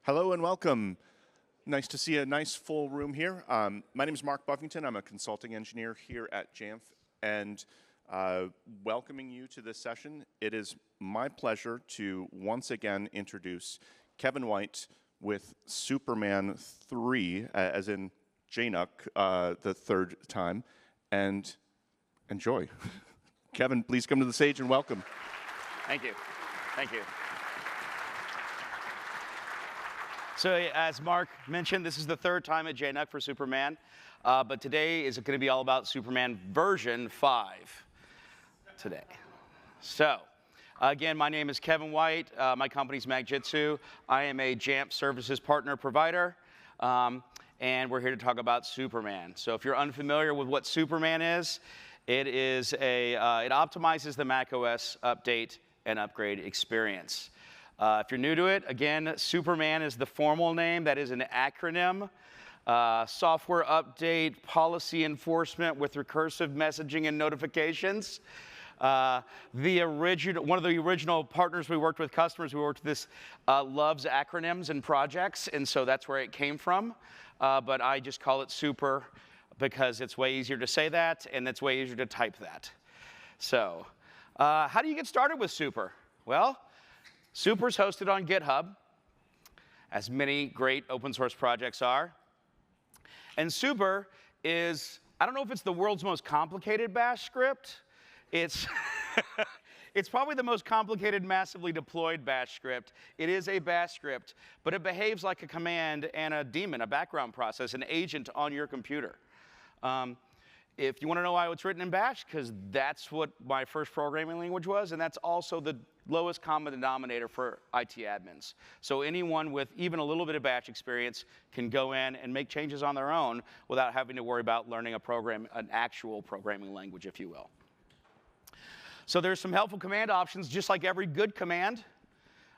Hello and welcome. Nice to see a nice full room here. My name is Mark Buffington. I'm a consulting engineer here at Jamf, and welcoming you to this session. It is my pleasure to once again introduce Kevin White with S.U.P.E.R.M.A.N 3, as in JNUC, the third time, and enjoy. Kevin, please come to the stage and welcome. Thank you. Thank you. So as Mark mentioned, this is the third time at JNUC for S.U.P.E.R.M.A.N, but today is going to be all about S.U.P.E.R.M.A.N version 5 today. So again, my name is Kevin White. My company's Magjitsu. I am a Jamf Services Partner Provider, and we're here to talk about S.U.P.E.R.M.A.N. So if you're unfamiliar with what S.U.P.E.R.M.A.N is, it optimizes the macOS update and upgrade experience. If you're new to it, again, S.U.P.E.R.M.A.N is the formal name. That is an acronym. Software update, policy enforcement with recursive messaging and notifications. One of the original partners we worked with, customers we worked with this, loves acronyms and projects, and so that's where it came from. But I just call it Super because it's way easier to say that, and it's way easier to type that. So how do you get started with Super? Well, Super is hosted on GitHub, as many great open source projects are. And Super is, I don't know if it's the world's most complicated bash script. It's, it's probably the most complicated, massively deployed bash script. It is a bash script, but it behaves like a command and a daemon, a background process, an agent on your computer. If you want to know why it's written in bash, because that's what my first programming language was, and that's also the lowest common denominator for IT admins. So anyone with even a little bit of bash experience can go in and make changes on their own without having to worry about learning an actual programming language, if you will. So there's some helpful command options, just like every good command.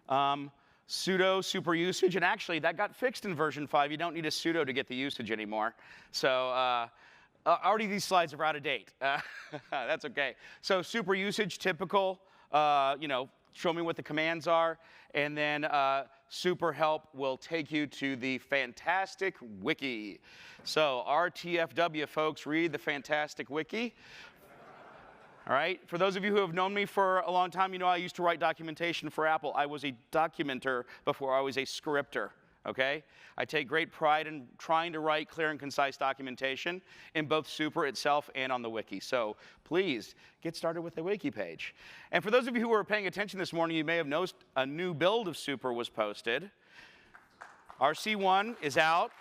Sudo super usage, and actually that got fixed in version 5. You don't need a sudo to get the usage anymore. So already these slides are out of date. That's okay. So super usage, typical. Show me what the commands are, and then super help will take you to the fantastic wiki. So RTFW, folks, read the fantastic wiki. All right, for those of you who have known me for a long time, you know I used to write documentation for Apple. I was a documenter before I was a scripter. Okay? I take great pride in trying to write clear and concise documentation in both Super itself and on the wiki. So please get started with the wiki page. And for those of you who were paying attention this morning, you may have noticed a new build of Super was posted. RC1 is out.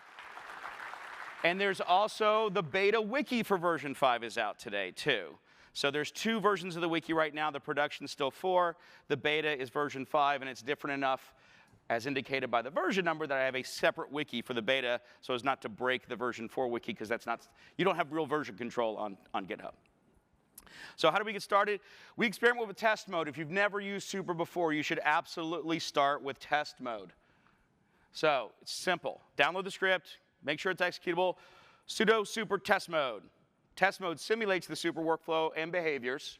And there's also the beta wiki for version 5 is out today, too. So there's 2 versions of the wiki right now. The production's still 4. The beta is version 5, and it's different enough, as indicated by the version number, that I have a separate wiki for the beta so as not to break the version 4 wiki, because you don't have real version control on GitHub. So how do we get started? We experiment with test mode. If you've never used Super before, you should absolutely start with test mode. So it's simple. Download the script, make sure it's executable, sudo super test mode. Test mode simulates the Super workflow and behaviors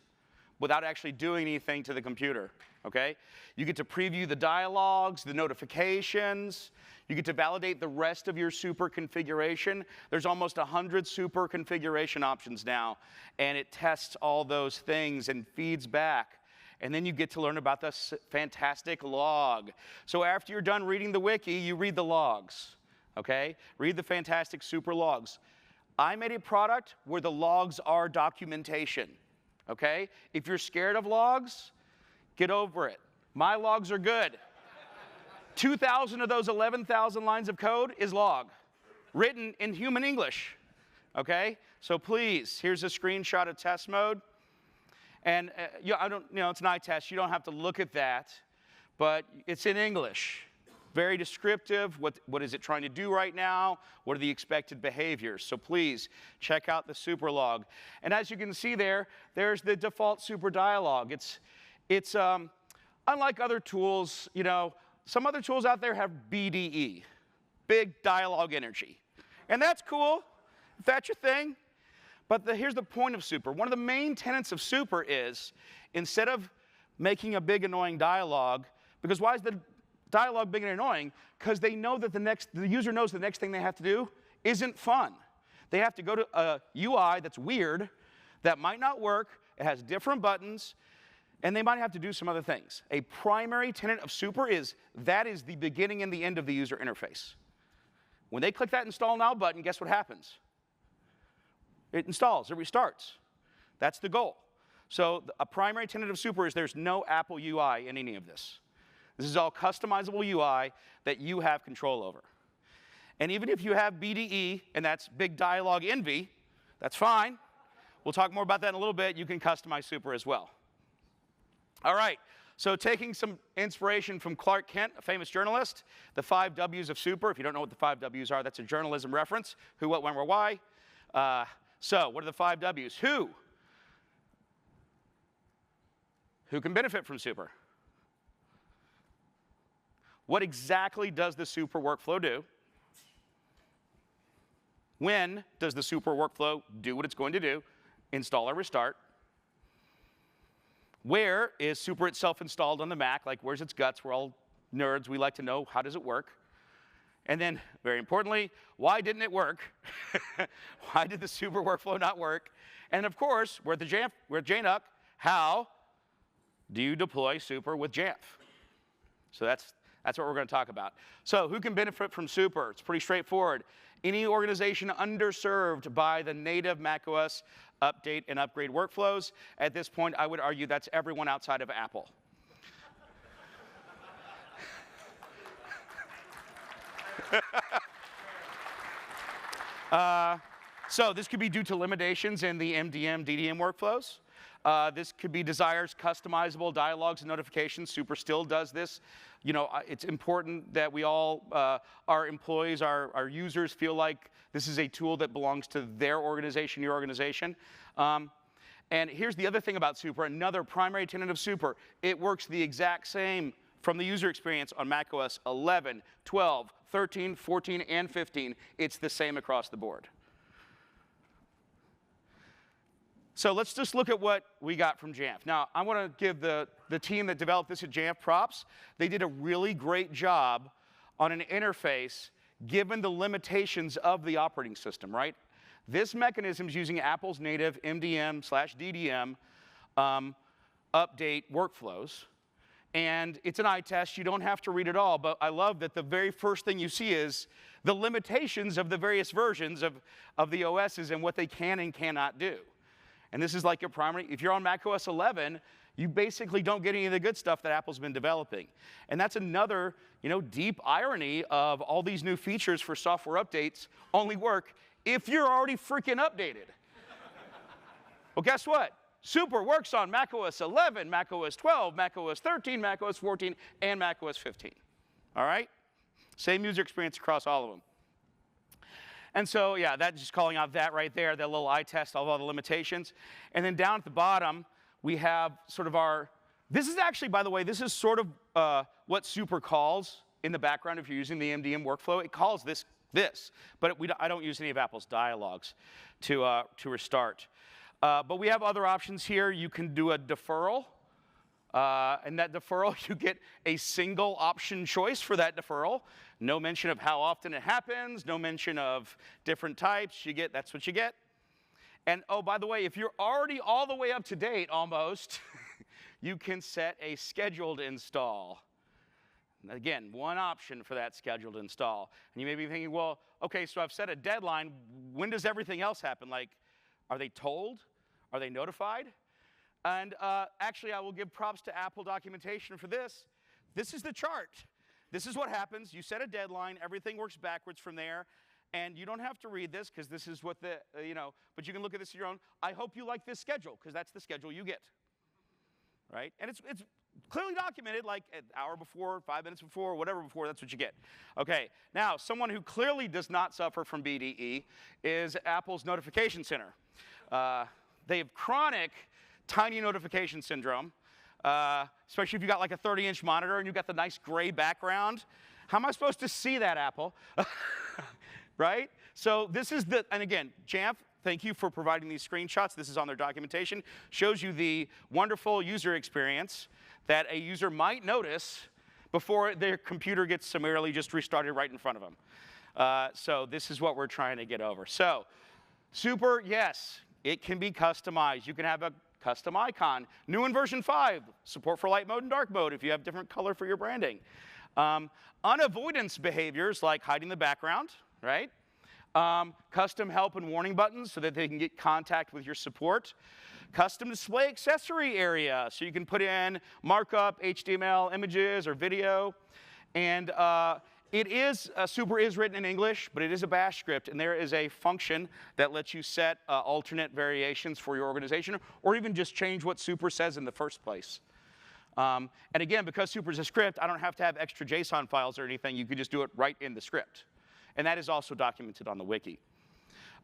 without actually doing anything to the computer. Okay? You get to preview the dialogues, the notifications. You get to validate the rest of your Super configuration. There's almost 100 Super configuration options now, and it tests all those things and feeds back. And then you get to learn about the fantastic log. So after you're done reading the wiki, you read the logs. Okay? Read the fantastic Super logs. I made a product where the logs are documentation. Okay? If you're scared of logs, get over it. My logs are good. 2,000 of those 11,000 lines of code is log, written in human English. Okay? So please, here's a screenshot of test mode. And it's an eye test. You don't have to look at that, but it's in English. Very descriptive. What is it trying to do right now? What are the expected behaviors? So please check out the Super log. And as you can see there's the default Super dialog. It's unlike other tools. Some other tools out there have BDE, big dialogue energy, and that's cool if that's your thing. But here's the point of Super. One of the main tenets of Super is instead of making a big annoying dialogue, because why is the dialogue big and annoying? Because they know that the user knows the next thing they have to do isn't fun. They have to go to a UI that's weird, that might not work, it has different buttons, and they might have to do some other things. A primary tenet of Super is that is the beginning and the end of the user interface. When they click that Install Now button, guess what happens? It installs, it restarts. That's the goal. So a primary tenet of Super is there's no Apple UI in any of this. This is all customizable UI that you have control over. And even if you have BDE, and that's big dialogue envy, that's fine. We'll talk more about that in a little bit. You can customize Super as well. All right, so taking some inspiration from Clark Kent, a famous journalist, the 5 W's of Super. If you don't know what the 5 W's are, that's a journalism reference. Who, what, when, where, why. So what are the 5 W's? Who? Who can benefit from Super? What exactly does the Super workflow do? When does the Super workflow do what it's going to do? Install or restart. Where is Super itself installed on the Mac? Like, where's its guts? We're all nerds. We like to know, how does it work? And then, very importantly, why didn't it work? Why did the Super workflow not work? And of course, we're at JNUC. How do you deploy Super with Jamf? So that's what we're going to talk about. So who can benefit from Super? It's pretty straightforward. Any organization underserved by the native macOS update and upgrade workflows. At this point, I would argue that's everyone outside of Apple. So this could be due to limitations in the MDM, DDM workflows. This could be desires, customizable dialogues and notifications. Super still does this. You know, it's important that we all, our employees, our users feel like this is a tool that belongs to their organization, your organization. And here's the other thing about Super, another primary tenet of Super. It works the exact same from the user experience on macOS 11, 12, 13, 14, and 15. It's the same across the board. So let's just look at what we got from Jamf. Now, I want to give the team that developed this at Jamf props. They did a really great job on an interface given the limitations of the operating system, right? This mechanism is using Apple's native MDM/DDM update workflows. And it's an eye test. You don't have to read it all. But I love that the very first thing you see is the limitations of the various versions of the OSs and what they can and cannot do. And this is like your primary. If you're on macOS 11, you basically don't get any of the good stuff that Apple's been developing. And that's another, deep irony of all these new features for software updates only work if you're already freaking updated. Well, guess what? Super works on macOS 11, macOS 12, macOS 13, macOS 14, and macOS 15. All right? Same user experience across all of them. And so, yeah, that's just calling out that right there, that little eye test, all the limitations. And then down at the bottom, we have sort of this is actually, by the way, this is sort of what Super calls in the background if you're using the MDM workflow. It calls this. But I don't use any of Apple's dialogues to restart. But we have other options here. You can do a deferral. And that deferral, you get a single option choice for that deferral. No mention of how often it happens, no mention of different types. That's what you get. And oh, by the way, if you're already all the way up to date almost, you can set a scheduled install. Again, one option for that scheduled install. And you may be thinking, well, okay, so I've set a deadline. When does everything else happen? Like, are they told? Are they notified? And actually, I will give props to Apple documentation for this. This is the chart. This is what happens. You set a deadline. Everything works backwards from there. And you don't have to read this because this is what but you can look at this on your own. I hope you like this schedule because that's the schedule you get. Right? And it's clearly documented, like an hour before, 5 minutes before, whatever before, that's what you get. Okay, now, someone who clearly does not suffer from BDE is Apple's Notification Center. They have chronic tiny notification syndrome, especially if you've got like a 30-inch monitor and you've got the nice gray background. How am I supposed to see that, Apple? Right? So this is and again, Jamf, thank you for providing these screenshots. This is on their documentation. Shows you the wonderful user experience that a user might notice before their computer gets summarily just restarted right in front of them. So this is what we're trying to get over. So Super, yes, it can be customized. You can have a custom icon. New in version 5, support for light mode and dark mode if you have different color for your branding. Unavoidance behaviors like hiding the background, right? Custom help and warning buttons so that they can get contact with your support. Custom display accessory area, so you can put in markup, HTML, images, or video. And Super is written in English, but it is a bash script, and there is a function that lets you set alternate variations for your organization, or even just change what Super says in the first place. And again, because Super is a script, I don't have to have extra JSON files or anything. You can just do it right in the script. And that is also documented on the wiki.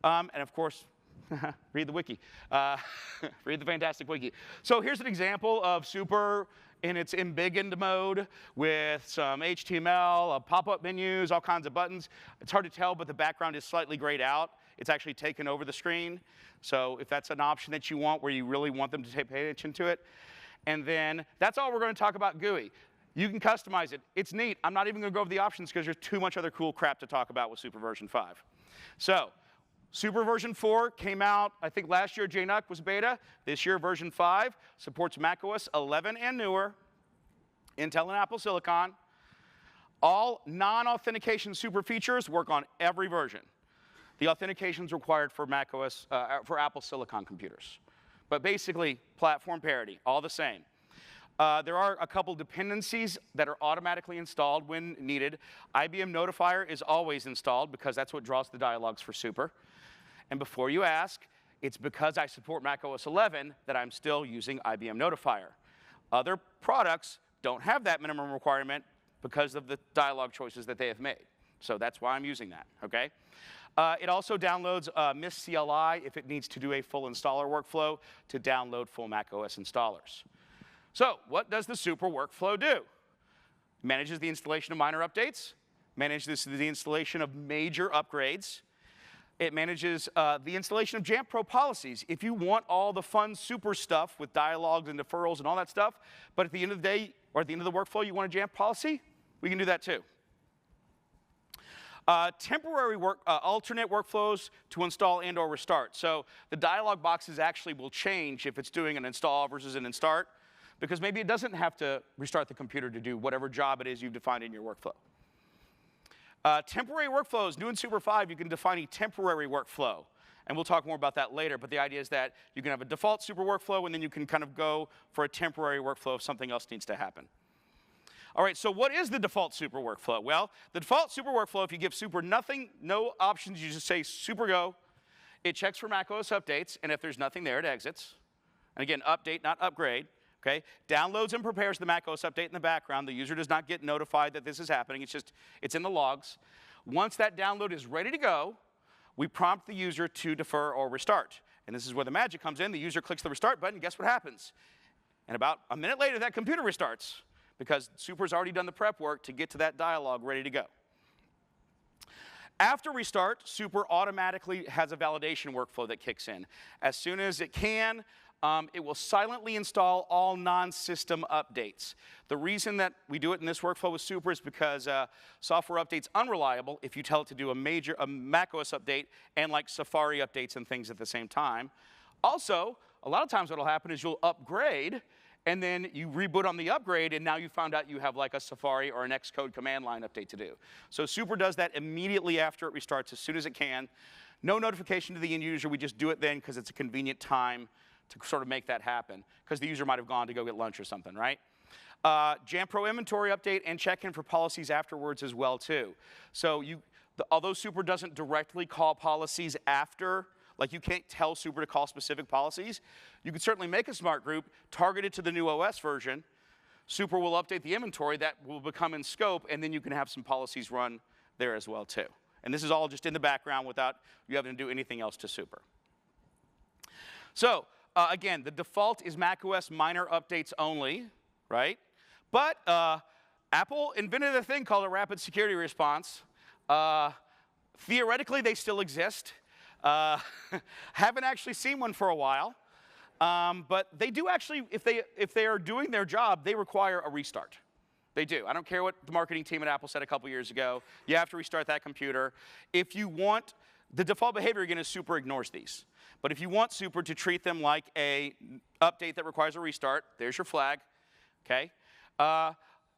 And of course, read the wiki. Read the fantastic wiki. So here's an example of Super in its embiggened mode with some HTML, pop-up menus, all kinds of buttons. It's hard to tell, but the background is slightly grayed out. It's actually taken over the screen. So if that's an option that you want where you really want them to pay attention to it. And then that's all we're going to talk about GUI. You can customize it. It's neat. I'm not even going to go over the options because there's too much other cool crap to talk about with Super version 5. So Super version 4 came out, I think last year JNUC was beta. This year version 5 supports macOS 11 and newer, Intel and Apple Silicon. All non-authentication Super features work on every version. The authentication is required for macOS, for Apple Silicon computers. But basically, platform parity, all the same. There are a couple dependencies that are automatically installed when needed. IBM Notifier is always installed because that's what draws the dialogues for Super. And before you ask, it's because I support macOS 11 that I'm still using IBM Notifier. Other products don't have that minimum requirement because of the dialog choices that they have made. So that's why I'm using that, okay? It also downloads MIST CLI if it needs to do a full installer workflow to download full macOS installers. So what does the Super workflow do? Manages the installation of minor updates, manages the installation of major upgrades. It manages the installation of Jamf Pro policies. If you want all the fun Super stuff with dialogues and deferrals and all that stuff, but at the end of the day, or at the end of the workflow, you want a Jamf policy, we can do that too. Alternate workflows to install and or restart. So the dialog boxes actually will change if it's doing an install versus an instart, because maybe it doesn't have to restart the computer to do whatever job it is you've defined in your workflow. Temporary workflows, new in Super 5, you can define a temporary workflow. And we'll talk more about that later, but the idea is that you can have a default Super workflow, and then you can kind of go for a temporary workflow if something else needs to happen. All right, so what is the default Super workflow? Well, the default Super workflow, if you give Super nothing, no options, you just say Super go, it checks for macOS updates, and if there's nothing there, it exits. And again, update, not upgrade. Okay? Downloads and prepares the macOS update in the background. The user does not get notified that this is happening. It's in the logs. Once that download is ready to go, we prompt the user to defer or restart. And this is where the magic comes in. The user clicks the restart button. Guess what happens? And about a minute later, that computer restarts because Super's already done the prep work to get to that dialog ready to go. After restart, Super automatically has a validation workflow that kicks in. As soon as it can, it will silently install all non-system updates. The reason that we do it in this workflow with Super is because software update's unreliable if you tell it to do a macOS update and like Safari updates and things at the same time. Also, a lot of times what will happen is you'll upgrade, and then you reboot on the upgrade, and now you found out you have like a Safari or an Xcode command line update to do. So Super does that immediately after it restarts, as soon as it can. No notification to the end user. We just do it then because it's a convenient time to sort of make that happen, because the user might have gone to go get lunch or something, right? Jamf Pro inventory update and check-in for policies afterwards as well, too. So although Super doesn't directly call policies after, like you can't tell Super to call specific policies, you can certainly make a smart group targeted to the new OS version. Super will update the inventory, that will become in scope, and then you can have some policies run there as well, too. And this is all just in the background without you having to do anything else to Super. So, again, the default is macOS minor updates only, right? But Apple invented a thing called a rapid security response. Theoretically, they still exist. Haven't actually seen one for a while. But they do actually, if they are doing their job, they require a restart. They do. I don't care what the marketing team at Apple said a couple years ago. You have to restart that computer. If you want, the default behavior, again, is Super ignores these. But if you want Super to treat them like a update that requires a restart, there's your flag, okay?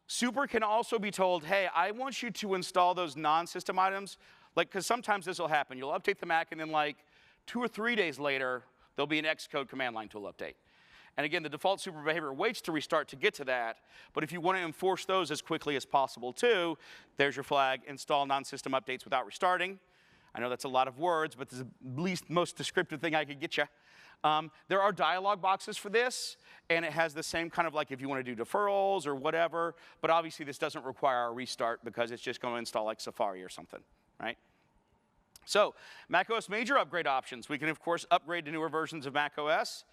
Super can also be told, hey, I want you to install those non-system items, like, because sometimes this will happen. You'll update the Mac, and then like 2 or 3 days later, there'll be an Xcode command line tool update. And again, the default Super behavior waits to restart to get to that, but if you want to enforce those as quickly as possible too, there's your flag, install non-system updates without restarting. I know that's a lot of words, but this is the most descriptive thing I could get you. There are dialog boxes for this, and it has the same kind of like if you want to do deferrals or whatever, but obviously this doesn't require a restart because it's just going to install like Safari or something, right? So macOS major upgrade options. We can, of course, upgrade to newer versions of macOS.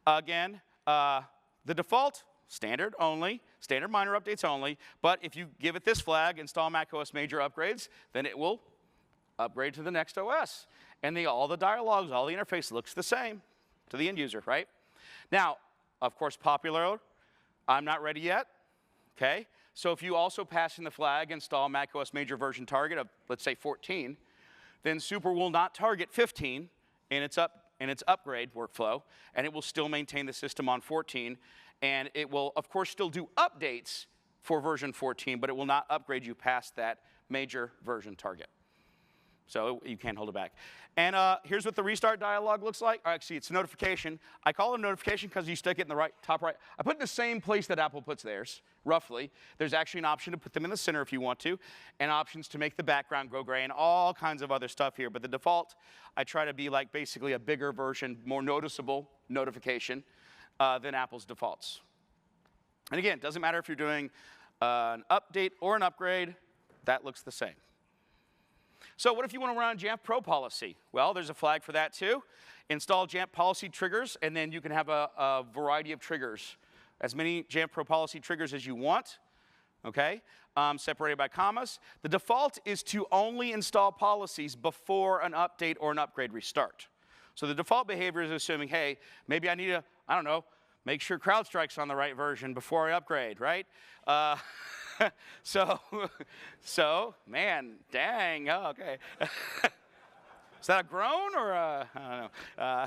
Again, the default, standard only, standard minor updates only, but if you give it this flag, install macOS major upgrades, then it will upgrade to the next OS. And all the dialogues, all the interface looks the same to the end user, right? Now, of course, popular, I'm not ready yet, okay? So if you also pass in the flag, install macOS major version target of, let's say, 14, then Super will not target 15 in its upgrade workflow, and it will still maintain the system on 14, and it will, of course, still do updates for version 14, but it will not upgrade you past that major version target. So you can't hold it back. And here's what the restart dialog looks like. Actually, it's a notification. I call it a notification because you stick it in the top right. I put it in the same place that Apple puts theirs, roughly. There's actually an option to put them in the center if you want to, and options to make the background go gray, and all kinds of other stuff here. But the default, I try to be like basically a bigger version, more noticeable notification than Apple's defaults. And again, it doesn't matter if you're doing an update or an upgrade, that looks the same. So what if you want to run a Jamf Pro policy? Well, there's a flag for that too. Install Jamf policy triggers, and then you can have a variety of triggers. As many Jamf Pro policy triggers as you want, okay? Separated by commas. The default is to only install policies before an update or an upgrade restart. So the default behavior is assuming, hey, maybe I need to, I don't know, make sure CrowdStrike's on the right version before I upgrade, right? So, man, dang, oh, okay. Is that a groan or a, I don't know.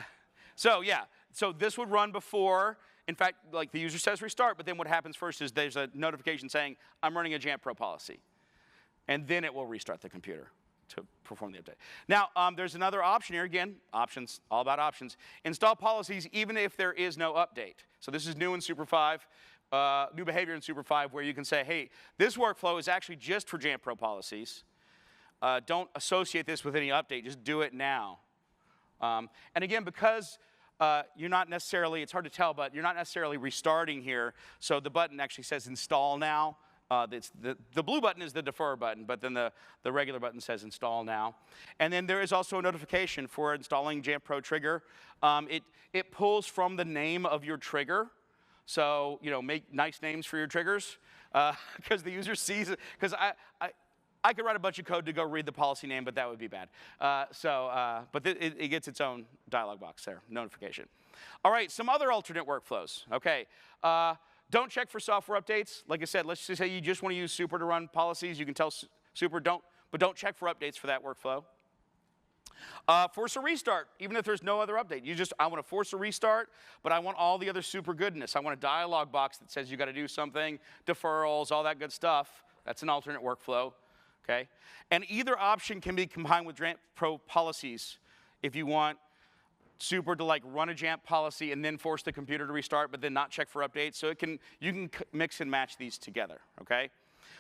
So yeah, so this would run before, in fact, like the user says restart, but then what happens first is there's a notification saying, I'm running a Jamf Pro policy. And then it will restart the computer to perform the update. Now, there's another option here. Again, options, all about options. Install policies even if there is no update. So this is new in Super 5. New behavior in Super 5 where you can say, hey, this workflow is actually just for Jamf Pro policies. Don't associate this with any update. Just do it now. And again, because you're not necessarily, it's hard to tell, but you're not necessarily restarting here. So the button actually says install now. The blue button is the defer button, but then the regular button says install now. And then there is also a notification for installing Jamf Pro trigger. It pulls from the name of your trigger. So, you know, make nice names for your triggers because the user sees it. Because I could write a bunch of code to go read the policy name, but that would be bad. But it gets its own dialog box there, notification. All right, some other alternate workflows. Okay, don't check for software updates. Like I said, let's just say you just want to use Super to run policies. You can tell Super but don't check for updates for that workflow. Force a restart, even if there's no other update. I want to force a restart, but I want all the other Super goodness. I want a dialog box that says you got to do something, deferrals, all that good stuff. That's an alternate workflow, okay? And either option can be combined with Jamf Pro policies if you want Super to like run a Jamf policy and then force the computer to restart, but then not check for updates. So you can mix and match these together, okay?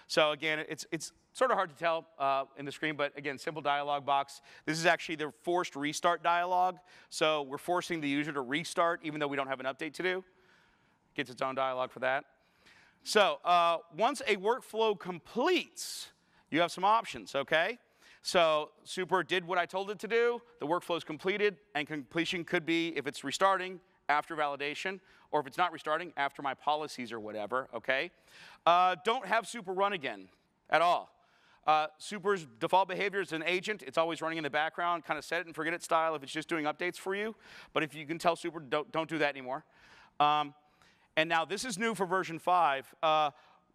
So again, it's sort of hard to tell in the screen, but again, simple dialog box. This is actually the forced restart dialog. So we're forcing the user to restart even though we don't have an update to do. Gets its own dialog for that. So once a workflow completes, you have some options, okay? So Super did what I told it to do. The workflow is completed, and completion could be if it's restarting after validation, or if it's not restarting after my policies or whatever, okay? Don't have Super run again at all. Super's default behavior is an agent. It's always running in the background, kind of set it and forget it style if it's just doing updates for you. But if you can tell Super, don't do that anymore. And now this is new for version 5.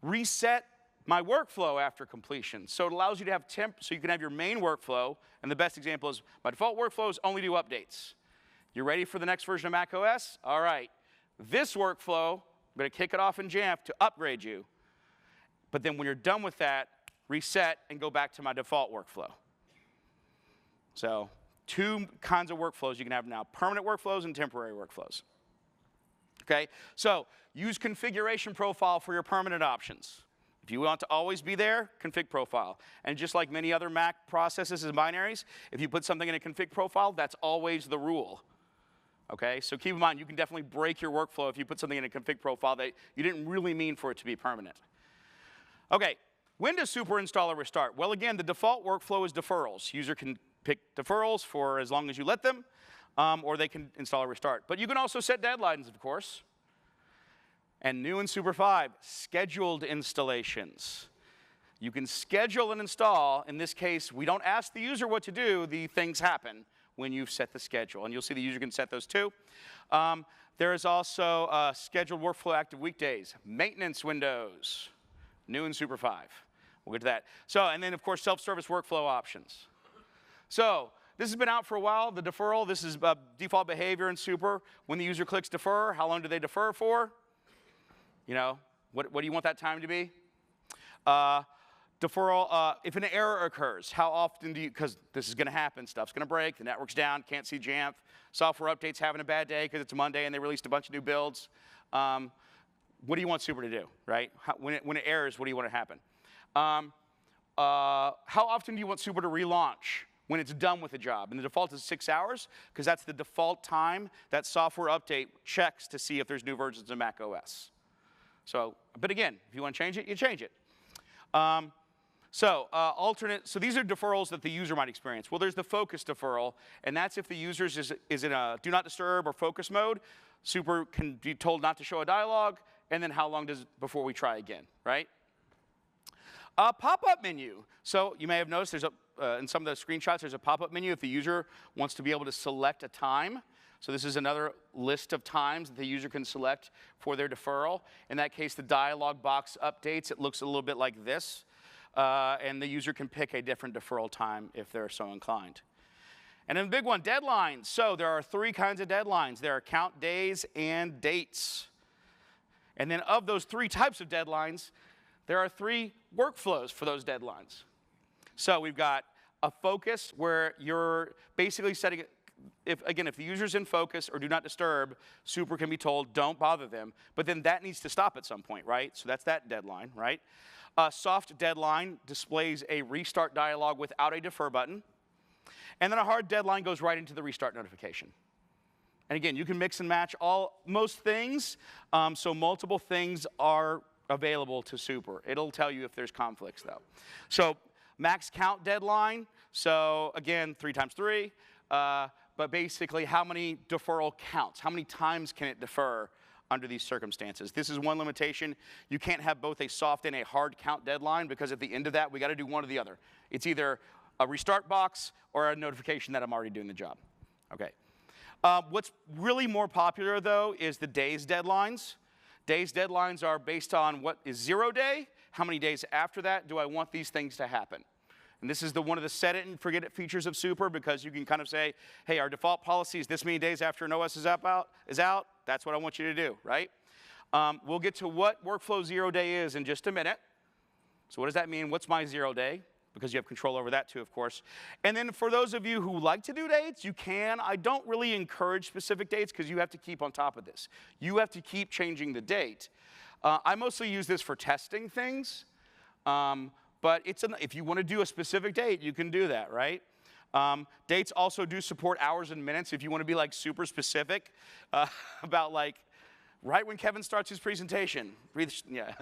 Reset my workflow after completion. So it allows you to have so you can have your main workflow, and the best example is my default workflow is only do updates. You ready for the next version of macOS? All right. This workflow, I'm going to kick it off in Jamf to upgrade you. But then when you're done with that, reset and go back to my default workflow. So 2 kinds of workflows you can have now, permanent workflows and temporary workflows. Okay, so use configuration profile for your permanent options. If you want to always be there, config profile. And just like many other Mac processes and binaries, if you put something in a config profile, that's always the rule. Okay, so keep in mind, you can definitely break your workflow if you put something in a config profile that you didn't really mean for it to be permanent. Okay, when does super install or restart? Well, again, the default workflow is deferrals. User can pick deferrals for as long as you let them, or they can install or restart. But you can also set deadlines, of course. And new in Super 5, scheduled installations. You can schedule an install. In this case, we don't ask the user what to do. The things happen when you've set the schedule. And you'll see the user can set those too. There is also scheduled workflow active weekdays, maintenance windows, new in Super 5. We'll get to that. So, and then, of course, self-service workflow options. So this has been out for a while, the deferral. This is default behavior in Super. When the user clicks defer, how long do they defer for? You know, what do you want that time to be? Deferral, if an error occurs, how often do you, because this is going to happen, stuff's going to break, the network's down, can't see Jamf, software updates having a bad day because it's a Monday and they released a bunch of new builds. What do you want Super to do, right? When it errors, what do you want to happen? How often do you want Super to relaunch when it's done with the job? And the default is 6 hours, because that's the default time that software update checks to see if there's new versions of macOS. So, but again, if you want to change it, you change it. So these are deferrals that the user might experience. Well, there's the focus deferral, and that's if the user is in a do not disturb or focus mode. Super can be told not to show a dialog, and then how long before we try again, right? Pop-up menu. So you may have noticed there's in some of the screenshots, there's a pop-up menu if the user wants to be able to select a time. So this is another list of times that the user can select for their deferral. In that case, the dialog box updates. It looks a little bit like this. And the user can pick a different deferral time if they're so inclined. And then the big one, deadlines. So there are 3 kinds of deadlines. There are count days and dates. And then of those 3 types of deadlines, there are 3 workflows for those deadlines. So we've got a focus where you're basically setting it. If the user's in focus or do not disturb, Super can be told, don't bother them. But then that needs to stop at some point, right? So that's that deadline, right? Soft deadline displays a restart dialog without a defer button. And then a hard deadline goes right into the restart notification. And again, you can mix and match most things. So multiple things are available to Super. It'll tell you if there's conflicts, though. So max count deadline. So again, 3 times 3. But basically, how many deferral counts? How many times can it defer under these circumstances? This is one limitation. You can't have both a soft and a hard count deadline, because at the end of that, we got to do one or the other. It's either a restart box or a notification that I'm already doing the job. Okay. What's really more popular, though, is the days deadlines. Days deadlines are based on what is 0 day. How many days after that do I want these things to happen? And this is one of the set it and forget it features of Super, because you can kind of say, hey, our default policy is this many days after an OS is out. That's what I want you to do, right? We'll get to what workflow 0 day is in just a minute. So what does that mean? What's my 0 day? Because you have control over that too, of course. And then for those of you who like to do dates, you can. I don't really encourage specific dates, because you have to keep on top of this. You have to keep changing the date. I mostly use this for testing things. But if you want to do a specific date, you can do that, right? Dates also do support hours and minutes if you want to be like super specific about like right when Kevin starts his presentation. Restart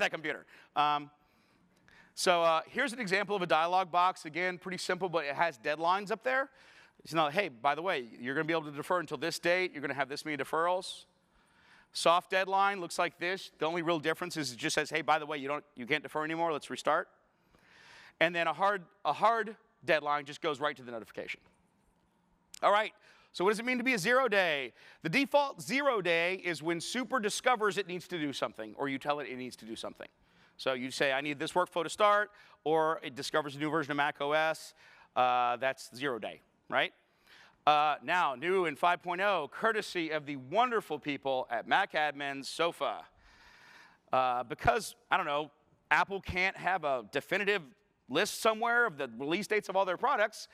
that computer. So here's an example of a dialog box. Again, pretty simple, but it has deadlines up there. It's not, hey, by the way, you're going to be able to defer until this date. You're going to have this many deferrals. Soft deadline looks like this. The only real difference is it just says, hey, by the way, you can't defer anymore. Let's restart. And then a hard deadline just goes right to the notification. All right. So what does it mean to be a 0 day? The default 0 day is when Super discovers it needs to do something, or you tell it it needs to do something. So you say, I need this workflow to start, or it discovers a new version of macOS. That's 0 day, right? Now, new in 5.0, courtesy of the wonderful people at macadmins, SOFA. Because, I don't know, Apple can't have a definitive list somewhere of the release dates of all their products,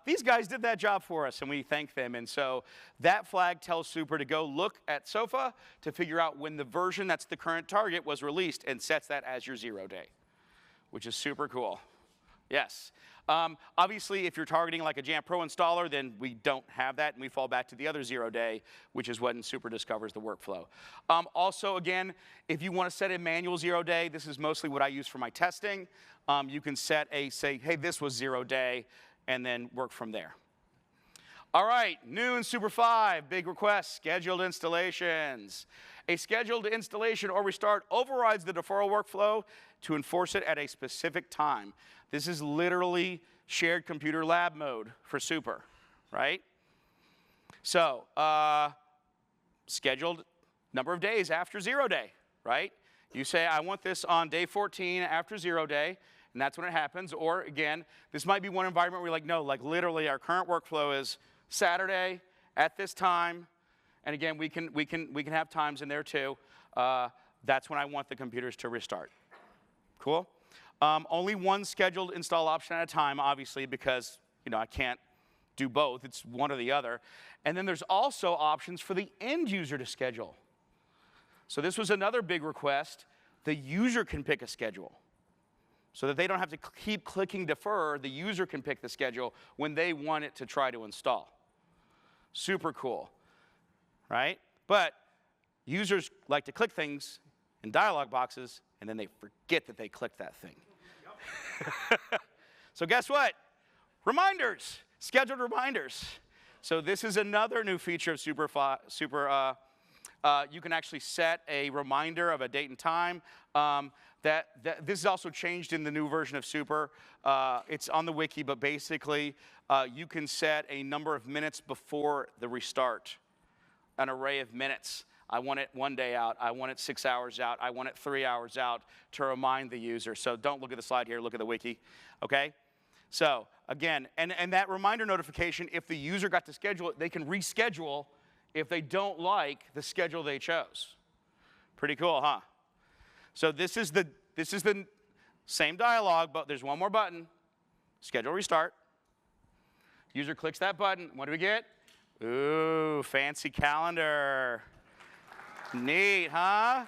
these guys did that job for us, and we thank them. And so that flag tells Super to go look at SOFA to figure out when the version that's the current target was released and sets that as your 0 day, which is super cool. Yes. Obviously, if you're targeting like a Jamf Pro installer, then we don't have that, and we fall back to the other 0 day, which is when Super discovers the workflow. Also, again, if you want to set a manual 0 day, this is mostly what I use for my testing. You can set say, hey, this was 0 day, and then work from there. All right, new in Super 5, big request, scheduled installations. A scheduled installation or restart overrides the deferral workflow to enforce it at a specific time. This is literally shared computer lab mode for Super, right? So, scheduled number of days after 0 day, right? You say, I want this on day 14 after 0 day, and that's when it happens. Or again, this might be one environment where you're like, no, like literally our current workflow is Saturday at this time. And again, we can have times in there too. That's when I want the computers to restart. Cool? Only one scheduled install option at a time, obviously, because I can't do both. It's one or the other. And then there's also options for the end user to schedule. So this was another big request. The user can pick a schedule. So that they don't have to keep clicking defer, the user can pick the schedule when they want it to try to install. Super cool, right? But users like to click things in dialog boxes, and then they forget that they clicked that thing. So guess what? Reminders, scheduled reminders. So this is another new feature of Super. You can actually set a reminder of a date and time. This is also changed in the new version of Super. It's on the wiki, but basically you can set a number of minutes before the restart, an array of minutes. I want it 1 day out. I want it 6 hours out. I want it 3 hours out to remind the user. So don't look at the slide here. Look at the wiki, okay? So again, and that reminder notification, if the user got to schedule it, they can reschedule if they don't like the schedule they chose. Pretty cool, huh? So this is the same dialog, but there's one more button. Schedule restart. User clicks that button. What do we get? Ooh, fancy calendar. Neat, huh?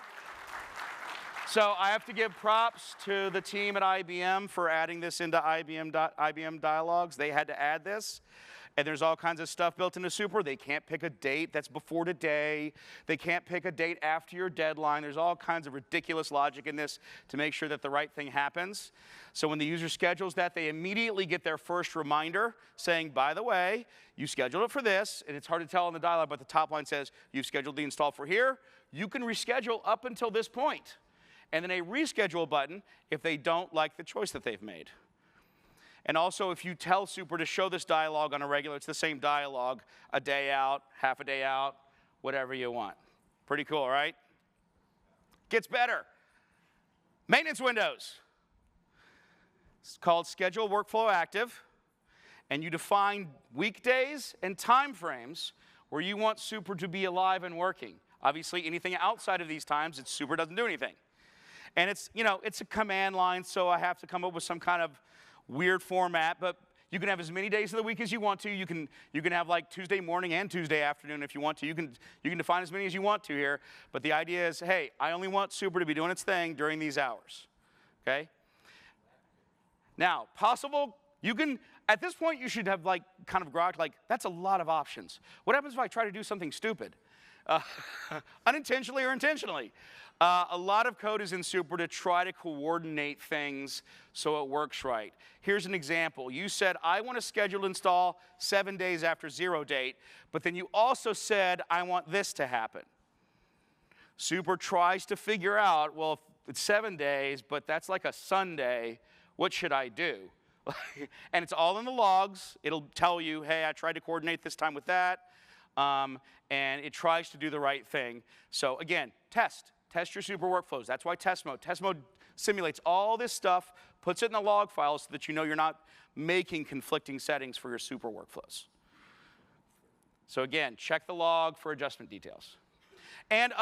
So I have to give props to the team at IBM for adding this into IBM dialogues. They had to add this. And there's all kinds of stuff built into Super. They can't pick a date that's before today. They can't pick a date after your deadline. There's all kinds of ridiculous logic in this to make sure that the right thing happens. So when the user schedules that, they immediately get their first reminder saying, by the way, you scheduled it for this. And it's hard to tell in the dialog, but the top line says, you've scheduled the install for here. You can reschedule up until this point. And then a reschedule button if they don't like the choice that they've made. And also, if you tell Super to show this dialog on a regular, it's the same dialog, a day out, half a day out, whatever you want. Pretty cool, right? Gets better. Maintenance windows. It's called Schedule Workflow Active. And you define weekdays and time frames where you want Super to be alive and working. Obviously, anything outside of these times, Super doesn't do anything. And it's a command line, so I have to come up with some kind of weird format, but you can have as many days of the week as you want to. You can have like Tuesday morning and Tuesday afternoon if you want to. You can define as many as you want to here, but the idea is, hey, I only want Super to be doing its thing during these hours, okay? Now, at this point, you should have like kind of grokked, like, that's a lot of options. What happens if I try to do something stupid? Unintentionally or intentionally. A lot of code is in Super to try to coordinate things so it works right. Here's an example. You said, I want a scheduled install 7 days after 0 date, but then you also said, I want this to happen. Super tries to figure out, well, if it's 7 days, but that's like a Sunday, what should I do? And it's all in the logs. It'll tell you, hey, I tried to coordinate this time with that. And it tries to do the right thing. So again, test your Super workflows. That's why test mode. Test mode simulates all this stuff, puts it in the log file so that you know you're not making conflicting settings for your super workflows. So again, check the log for adjustment details. And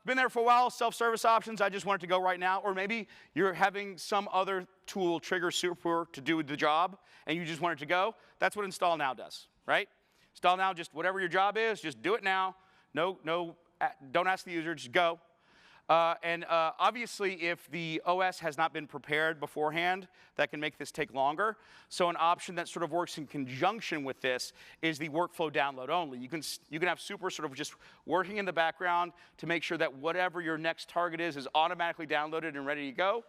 been there for a while, self-service options, I just want it to go right now. Or maybe you're having some other tool trigger Super to do the job, and you just want it to go. That's what install now does, right? Install now, just whatever your job is, just do it now. Don't ask the user, just go. Obviously, if the OS has not been prepared beforehand, that can make this take longer. So an option that sort of works in conjunction with this is the workflow download only. You can have Super sort of just working in the background to make sure that whatever your next target is automatically downloaded and ready to go.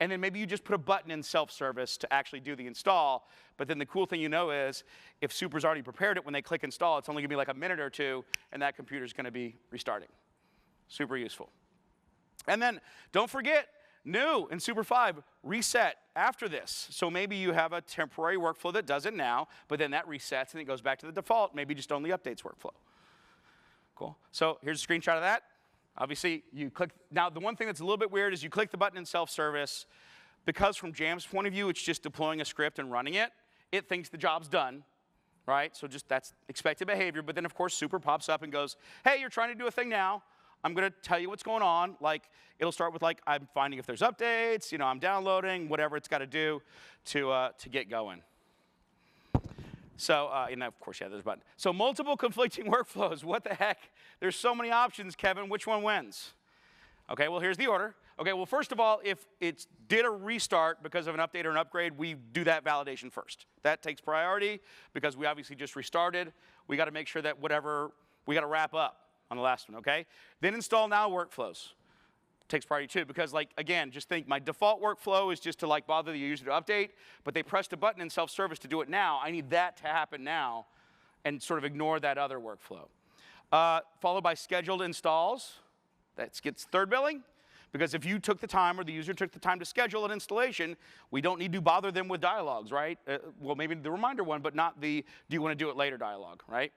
And then maybe you just put a button in self-service to actually do the install. But then the cool thing you know is, if Super's already prepared it, when they click install, it's only going to be like a minute or two, and that computer's going to be restarting. Super useful. And then, don't forget, new in Super 5, reset after this. So maybe you have a temporary workflow that does it now, but then that resets and it goes back to the default, maybe just only updates workflow. Cool. So here's a screenshot of that. Obviously, you click. Now, the one thing that's a little bit weird is you click the button in self-service. Because from Jamf's point of view, it's just deploying a script and running it. It thinks the job's done, right? So just that's expected behavior. But then, of course, Super pops up and goes, hey, you're trying to do a thing now. I'm going to tell you what's going on. Like, it'll start with, like, I'm finding if there's updates, you know, I'm downloading, whatever it's got to do to get going. So, and of course, yeah, there's a button. So multiple conflicting workflows. What the heck? There's so many options, Kevin. Which one wins? OK, well, here's the order. OK, well, first of all, if it did a restart because of an update or an upgrade, we do that validation first. That takes priority because we obviously just restarted. We got to make sure that whatever, we got to wrap up on the last one, OK? Then install now workflows. Takes priority too, because, like, again, just think my default workflow is just to, like, bother the user to update, but they pressed a button in self-service to do it now. I need that to happen now and sort of ignore that other workflow. Followed by scheduled installs. That gets third billing, because if you took the time or the user took the time to schedule an installation, we don't need to bother them with dialogues, right? Well, maybe the reminder one, but not the do you want to do it later dialogue, right?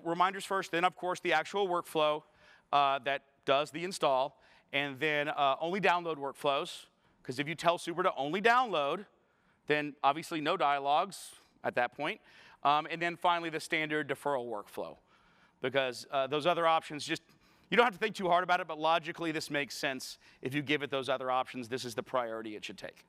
Reminders first, then, of course, the actual workflow that does the install, and then only download workflows, because if you tell Super to only download, then obviously no dialogues at that point. And then finally, the standard deferral workflow, because those other options just, you don't have to think too hard about it, but logically this makes sense. If you give it those other options, this is the priority it should take.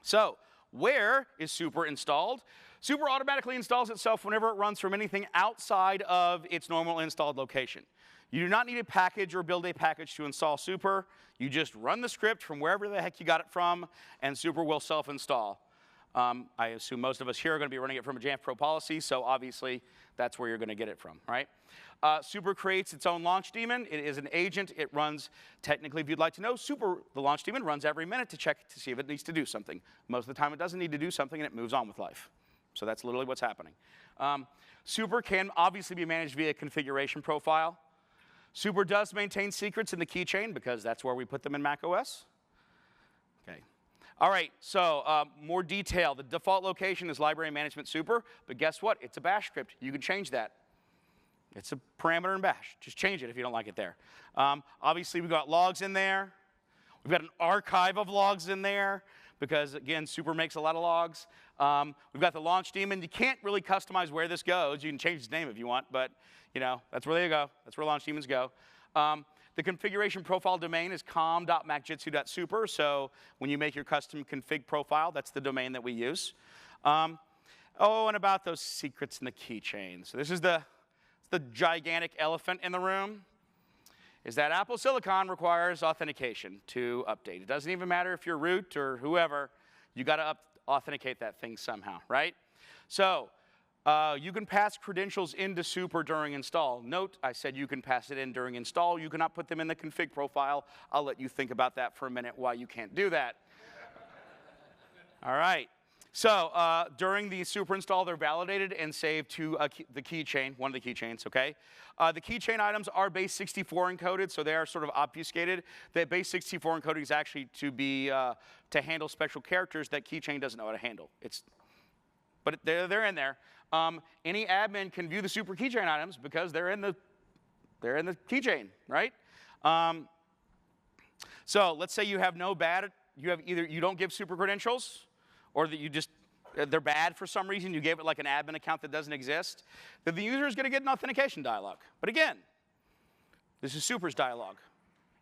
So where is Super installed? Super automatically installs itself whenever it runs from anything outside of its normal installed location. You do not need a package or build a package to install Super. You just run the script from wherever the heck you got it from, and Super will self-install. I assume most of us here are going to be running it from a Jamf Pro policy, so obviously that's where you're going to get it from, right? Super creates its own launch daemon. It is an agent. It runs, technically, if you'd like to know, Super, the launch daemon, runs every minute to check to see if it needs to do something. Most of the time it doesn't need to do something, and it moves on with life. So that's literally what's happening. Super can obviously be managed via configuration profile. Super does maintain secrets in the keychain, because that's where we put them in macOS. Okay. All right, so more detail. The default location is library management Super, but guess what? It's a bash script. You can change that. It's a parameter in bash. Just change it if you don't like it there. Obviously, we've got logs in there. We've got an archive of logs in there, because, again, Super makes a lot of logs. We've got the launch daemon. You can't really customize where this goes. You can change its name if you want, but, you know, that's where they go. That's where launch daemons go. The configuration profile domain is com.macjitsu.super, so when you make your custom config profile, that's the domain that we use. Oh, and about those secrets in the keychain. So this is the gigantic elephant in the room, is that Apple Silicon requires authentication to update. It doesn't even matter if you're root or whoever. You got to authenticate that thing somehow, right? So you can pass credentials into Super during install. Note, I said you can pass it in during install. You cannot put them in the config profile. I'll let you think about that for a minute, why you can't do that. All right. So during the Super install, they're validated and saved to the keychain, one of the keychains, OK? The keychain items are base 64 encoded, so they are sort of obfuscated. That base 64 encoding is actually to handle special characters that keychain doesn't know how to handle. But they're in there. Any admin can view the Super keychain items because they're in the keychain, right? So let's say you have either you don't give super credentials, or that you just, they're bad for some reason, you gave it like an admin account that doesn't exist, then the user is going to get an authentication dialog. But again, this is Super's dialog.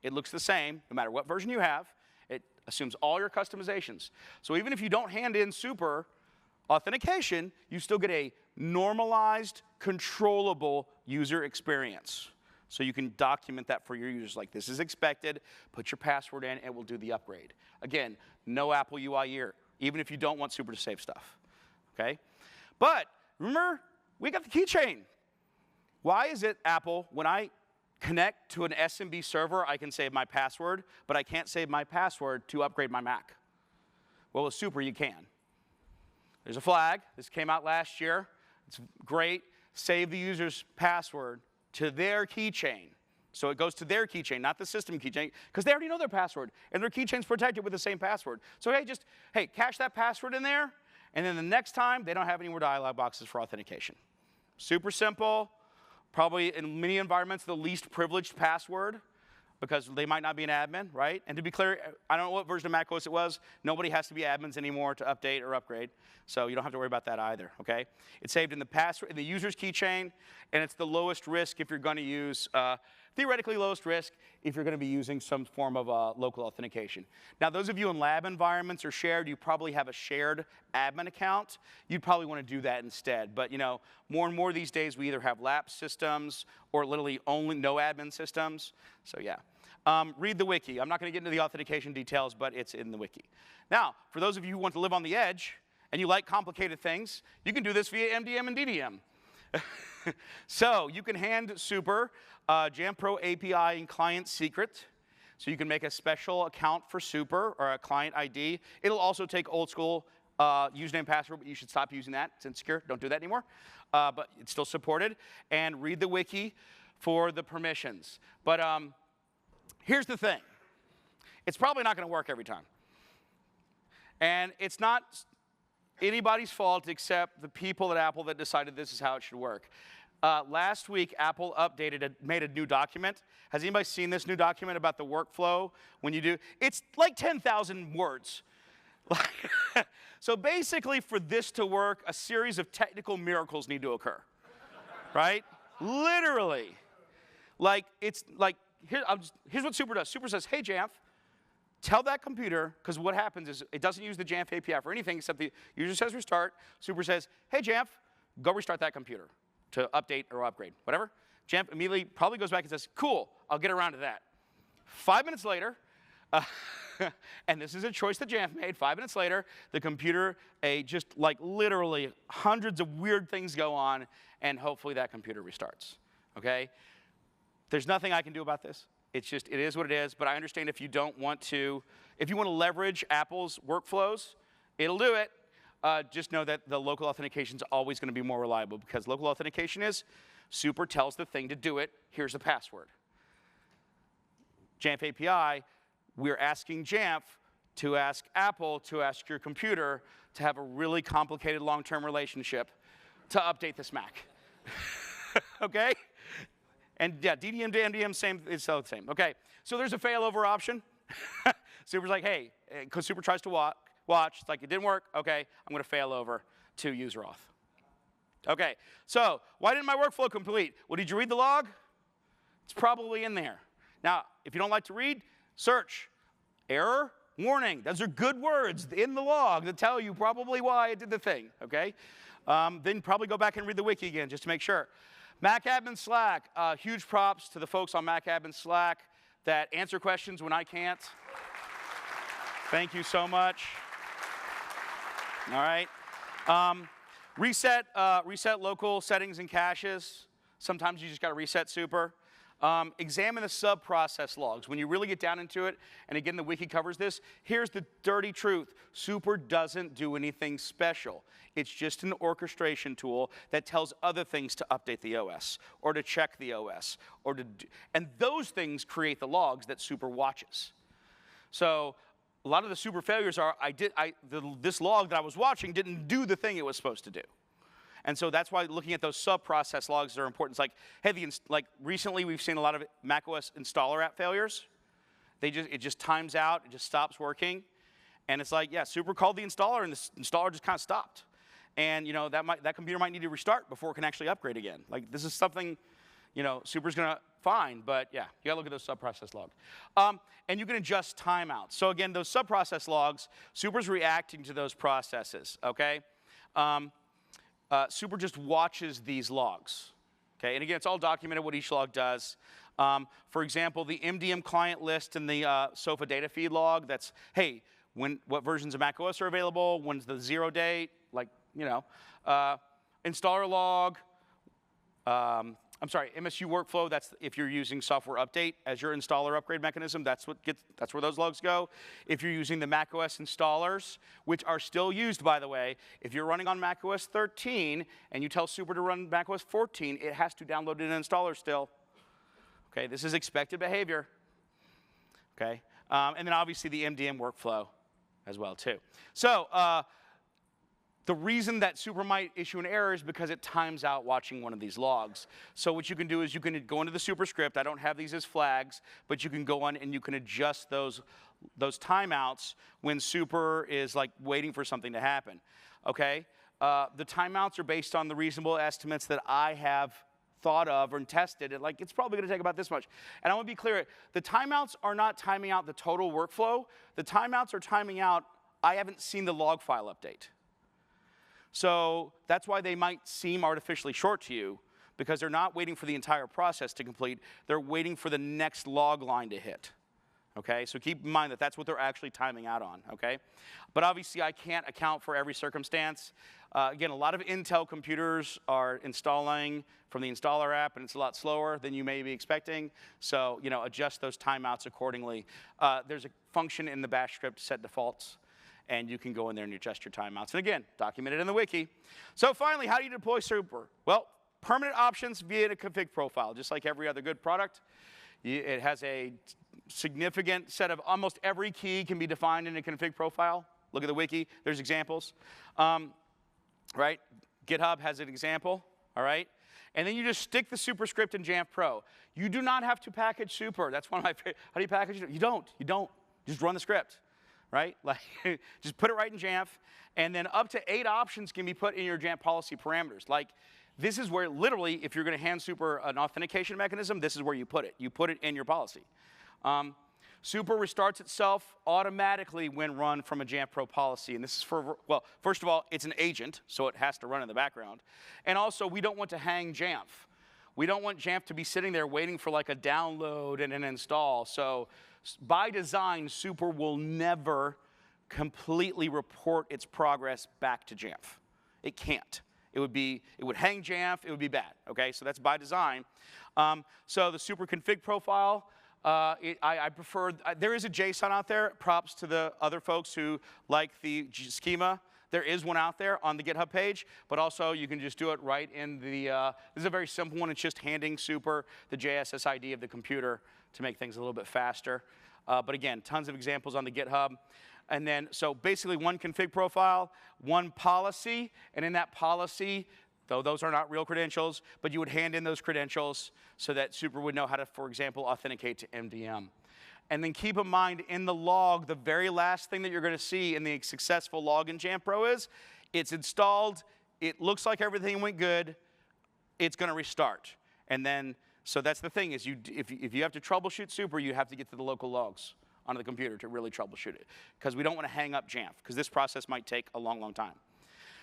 It looks the same no matter what version you have. It assumes all your customizations. So even if you don't hand in Super authentication, you still get a normalized, controllable user experience. So you can document that for your users, like this is expected, put your password in, and we'll do the upgrade. Again, no Apple UI here, even if you don't want Super to save stuff, okay? But remember, we got the keychain. Why is it, Apple, when I connect to an SMB server, I can save my password, but I can't save my password to upgrade my Mac? Well, with Super, you can. There's a flag. This came out last year. It's great. Save the user's password to their keychain. So it goes to their keychain, not the system keychain, because they already know their password, and their keychain's protected with the same password. So hey, cache that password in there, and then the next time, they don't have any more dialog boxes for authentication. Super simple. Probably in many environments, the least privileged password, because they might not be an admin, right? And to be clear, I don't know what version of macOS it was. Nobody has to be admins anymore to update or upgrade, so you don't have to worry about that either, okay? It's saved in the user's keychain, and it's the lowest risk if you're going to use, theoretically lowest risk if you're going to be using some form of local authentication. Now, those of you in lab environments or shared, you probably have a shared admin account. You'd probably want to do that instead. But, you know, more and more these days, we either have lab systems or literally only no admin systems. So, yeah. Read the wiki. I'm not going to get into the authentication details, but it's in the wiki. Now, for those of you who want to live on the edge and you like complicated things, you can do this via MDM and DDM. So you can hand Super Jamf Pro API and client secret. So you can make a special account for Super or a client ID. It'll also take old school username password, but you should stop using that. It's insecure. Don't do that anymore. But it's still supported. And read the wiki for the permissions. But here's the thing. It's probably not going to work every time. And it's not anybody's fault except the people at Apple that decided this is how it should work. Last week, Apple made a new document. Has anybody seen this new document about the workflow when you do? It's like 10,000 words. So basically, for this to work, a series of technical miracles need to occur, right? Literally. Like, it's like, here's what Super does. Super says, hey, Jamf, tell that computer, because what happens is it doesn't use the Jamf API for anything except the user says restart. Super says, hey, Jamf, go restart that computer to update or upgrade, whatever. Jamf immediately probably goes back and says, cool, I'll get around to that. 5 minutes later, and this is a choice that Jamf made, 5 minutes later, the computer, just like literally hundreds of weird things go on, and hopefully that computer restarts, okay? There's nothing I can do about this. It's just, it is what it is, but I understand if you don't want to, if you want to leverage Apple's workflows, it'll do it. Just know that the local authentication is always going to be more reliable, because local authentication is Super tells the thing to do it, here's the password. Jamf API, we're asking Jamf to ask Apple to ask your computer to have a really complicated long-term relationship to update this Mac. Okay? And yeah, DDM to MDM, same, it's all the same. Okay, so there's a failover option. Super's like, hey, because Super tries to watch, it's like, it didn't work, okay, I'm going to fail over to user auth. Okay, so why didn't my workflow complete? Well, did you read the log? It's probably in there. Now, if you don't like to read, search. Error, warning. Those are good words in the log that tell you probably why it did the thing, okay? Then probably go back and read the wiki again just to make sure. Mac Admin Slack, huge props to the folks on Mac Admin Slack that answer questions when I can't. Thank you so much. All right. Reset local settings and caches. Sometimes you just got to reset Super. Examine the sub-process logs. When you really get down into it, and again, the wiki covers this, here's the dirty truth. Super doesn't do anything special. It's just an orchestration tool that tells other things to update the OS, or to check the OS, and those things create the logs that Super watches. So a lot of the Super failures are, this log that I was watching didn't do the thing it was supposed to do. And so that's why looking at those sub-process logs are important. It's like, hey, like recently we've seen a lot of macOS installer app failures. It just times out, it just stops working. And it's like, yeah, Super called the installer, and the installer just kind of stopped. And you know, that computer might need to restart before it can actually upgrade again. Like, this is something, you know, Super's going to find, but yeah, you got to look at those sub-process logs. And you can adjust timeouts. So again, those sub-process logs, Super's reacting to those processes, okay? Super just watches these logs, okay? And again, it's all documented what each log does. For example, the MDM client list in the SOFA data feed log, that's, hey, what versions of macOS are available, when's the 0 date, like, you know. Installer log, MSU workflow, that's if you're using software update as your installer upgrade mechanism, that's where those logs go. If you're using the macOS installers, which are still used, by the way, if you're running on macOS 13 and you tell Super to run macOS 14, it has to download an installer still. Okay, this is expected behavior. Okay, and then obviously the MDM workflow as well too. So the reason that Super might issue an error is because it times out watching one of these logs. So what you can do is you can go into the Super script. I don't have these as flags, but you can go on and you can adjust those timeouts when Super is like waiting for something to happen. Okay, the timeouts are based on the reasonable estimates that I have thought of and tested, and like it's probably going to take about this much. And I want to be clear, the timeouts are not timing out the total workflow. The timeouts are timing out, I haven't seen the log file update. So that's why they might seem artificially short to you, because they're not waiting for the entire process to complete. They're waiting for the next log line to hit. Okay, so keep in mind that that's what they're actually timing out on, okay? But obviously, I can't account for every circumstance. Again, a lot of Intel computers are installing from the installer app, and it's a lot slower than you may be expecting. So, you know, adjust those timeouts accordingly. There's a function in the bash script to set defaults, and you can go in there and adjust your timeouts. And again, documented in the wiki. So finally, how do you deploy Super? Well, permanent options via a config profile, just like every other good product. It has a significant set of almost every key can be defined in a config profile. Look at the wiki. There's examples. Right? GitHub has an example. All right? And then you just stick the Super script in Jamf Pro. You do not have to package Super. That's one of my favorite. How do you package it? You don't. You don't. Just run the script. Right? Like, just put it right in Jamf. And then up to 8 options can be put in your Jamf policy parameters. Like, this is where literally, if you're going to hand Super an authentication mechanism, this is where you put it. You put it in your policy. Super restarts itself automatically when run from a Jamf Pro policy. And this is for, well, first of all, it's an agent, so it has to run in the background. And also, we don't want to hang Jamf. We don't want Jamf to be sitting there waiting for like a download and an install. So by design, Super will never completely report its progress back to Jamf. It can't. It would hang Jamf, it would be bad, okay? So that's by design. So the Super config profile, I prefer, there is a JSON out there, props to the other folks who like the schema. There is one out there on the GitHub page, but also you can just do it right in the, this is a very simple one. It's just handing Super the JSS ID of the computer to make things a little bit faster. But again, tons of examples on the GitHub. And then, so basically one config profile, one policy, and in that policy, though those are not real credentials, but you would hand in those credentials so that Super would know how to, for example, authenticate to MDM. And then keep in mind, in the log, the very last thing that you're going to see in the successful log in Jamf Pro is, it's installed, it looks like everything went good, it's going to restart. And then, so that's the thing, is if you have to troubleshoot Super, you have to get to the local logs onto the computer to really troubleshoot it, because we don't want to hang up Jamf, because this process might take a long, long time.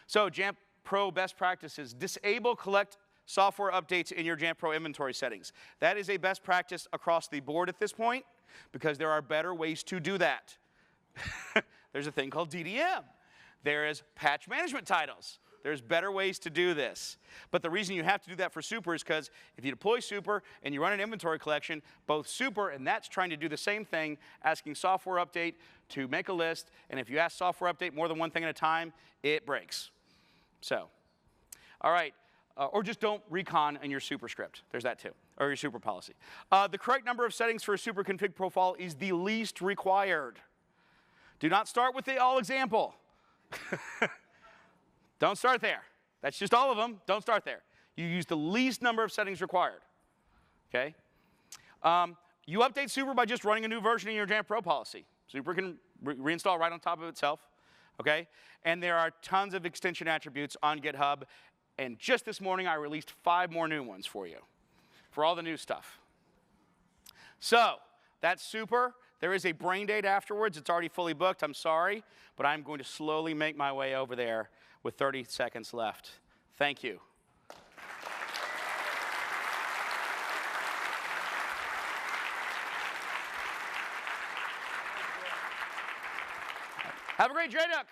So Jamf Pro best practices: disable collect software updates in your Jamf Pro inventory settings. That is a best practice across the board at this point, because there are better ways to do that. There's a thing called DDM. There is patch management titles. There's better ways to do this. But the reason you have to do that for Super is because if you deploy Super and you run an inventory collection, both Super and that's trying to do the same thing, asking software update to make a list, and if you ask software update more than one thing at a time, it breaks. So, all right, or just don't recon in your Super script. There's that too, or your Super policy. The correct number of settings for a Super config profile is the least required. Do not start with the all example. Don't start there. That's just all of them. Don't start there. You use the least number of settings required. Okay? You update Super by just running a new version in your Jamf Pro policy. Super can reinstall right on top of itself, okay? And there are tons of extension attributes on GitHub. And just this morning, I released 5 more new ones for you, for all the new stuff. So that's Super. There is a brain date afterwards. It's already fully booked. I'm sorry, but I'm going to slowly make my way over there with 30 seconds left. Thank you. Have a great JNUC.